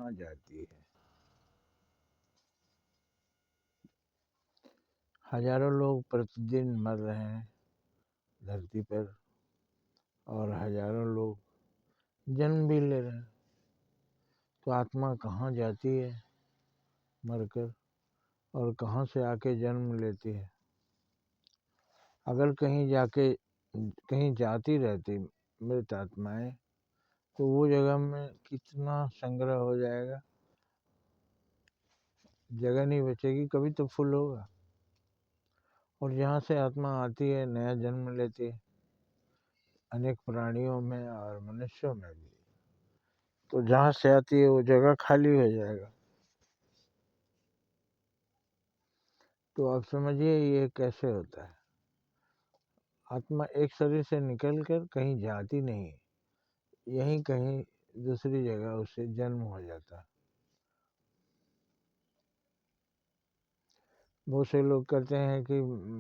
कहाँ जाती है। हजारों लोग प्रतिदिन मर रहे हैं धरती पर और हजारों लोग जन्म भी ले रहे हैं, तो आत्मा कहाँ जाती है मरकर और कहाँ से आके जन्म लेती है। अगर कहीं जाती रहती मृत आत्माएं तो वो जगह में कितना संग्रह हो जाएगा, जगह नहीं बचेगी, कभी तो फुल होगा। और जहाँ से आत्मा आती है नया जन्म लेती है अनेक प्राणियों में और मनुष्यों में भी, तो जहाँ से आती है वो जगह खाली हो जाएगा। तो आप समझिए ये कैसे होता है। आत्मा एक शरीर से निकलकर कहीं जाती नहीं, यहीं कहीं दूसरी जगह उसे जन्म हो जाता है। बहुत से लोग कहते हैं कि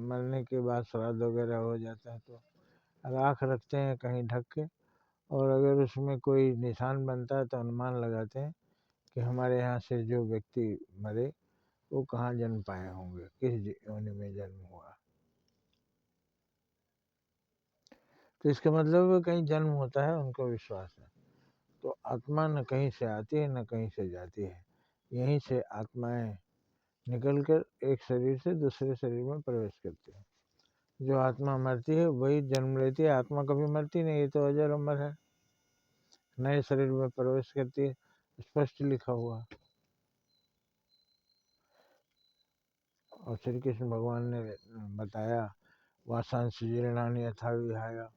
मरने के बाद श्राद्ध वगैरह हो जाता है तो राख रखते हैं कहीं ढक के, और अगर उसमें कोई निशान बनता है तो अनुमान लगाते हैं कि हमारे यहाँ से जो व्यक्ति मरे वो कहाँ जन्म पाए होंगे, किस योनि में जन्म हुआ। तो इसका मतलब कहीं जन्म होता है, उनको विश्वास है। तो आत्मा न कहीं से आती है न कहीं से जाती है, यहीं से आत्माएं निकलकर एक शरीर से दूसरे शरीर में प्रवेश करती है। जो आत्मा मरती है वही जन्म लेती है, आत्मा कभी मरती नहीं, ये तो अजर अमर है। नए शरीर में प्रवेश करती है, स्पष्ट लिखा हुआ। और श्री कृष्ण भगवान ने बताया, वासांश जीर्णानि यथा विहाय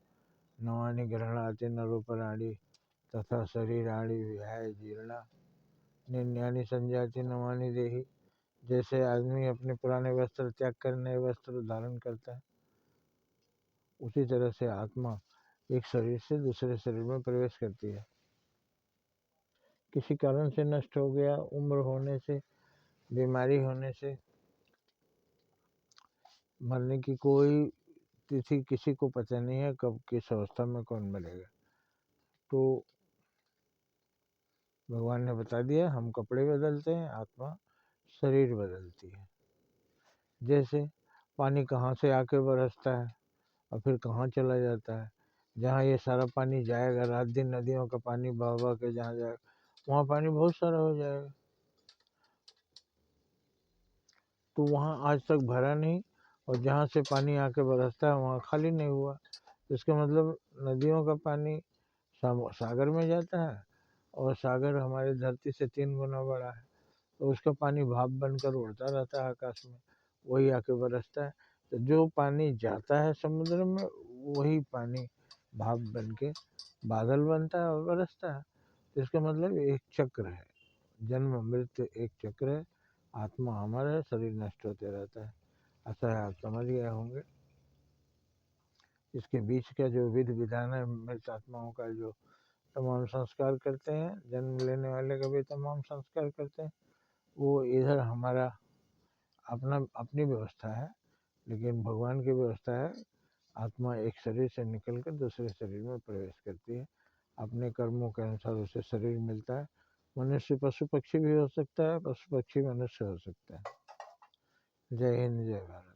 नवानि ग्रहणाति नरोपराणि तथा शरीराणि विहाय जीर्णा निन्यानि संजाति नवानि देहि। जैसे आदमी अपने पुराने वस्त्र त्याग कर नए वस्त्र धारण करता है, उसी तरह से आत्मा एक शरीर से दूसरे शरीर में प्रवेश करती है। किसी कारण से नष्ट हो गया, उम्र होने से, बीमारी होने से, मरने की कोई तिथि किसी को पता नहीं है कब किस अवस्था में कौन मरेगा। तो भगवान ने बता दिया, हम कपड़े बदलते हैं, आत्मा शरीर बदलती है। जैसे पानी कहाँ से आके बरसता है और फिर कहाँ चला जाता है। जहाँ ये सारा पानी जाएगा, रात दिन नदियों का पानी बह बह के जहाँ जाएगा वहाँ पानी बहुत सारा हो जाएगा, तो वहाँ आज तक भरा नहीं, और जहाँ से पानी आके बरसता है वहाँ खाली नहीं हुआ। इसका मतलब नदियों का पानी सागर में जाता है, और सागर हमारे धरती से 3 गुना बड़ा है, तो उसका पानी भाप बनकर उड़ता रहता है आकाश में, वही आके बरसता है। तो जो पानी जाता है समुद्र में वही पानी भाप बन के बादल बनता है और बरसता है। तो इसका मतलब एक चक्र है, जन्म मृत्यु एक चक्र है। आत्मा अमर है, शरीर नष्ट होते रहता है। ऐसा है, आप समझ गए होंगे। इसके बीच का जो विधि विधान है, मृत आत्माओं का जो तमाम संस्कार करते हैं, जन्म लेने वाले का भी तमाम संस्कार करते हैं, वो इधर हमारा अपनी व्यवस्था है, लेकिन भगवान की व्यवस्था है। आत्मा एक शरीर से निकलकर दूसरे शरीर में प्रवेश करती है, अपने कर्मों के अनुसार उसे शरीर मिलता है। मनुष्य पशु पक्षी भी हो सकता है, पशु पक्षी मनुष्य हो सकता है। जय हिंद, जय भारत।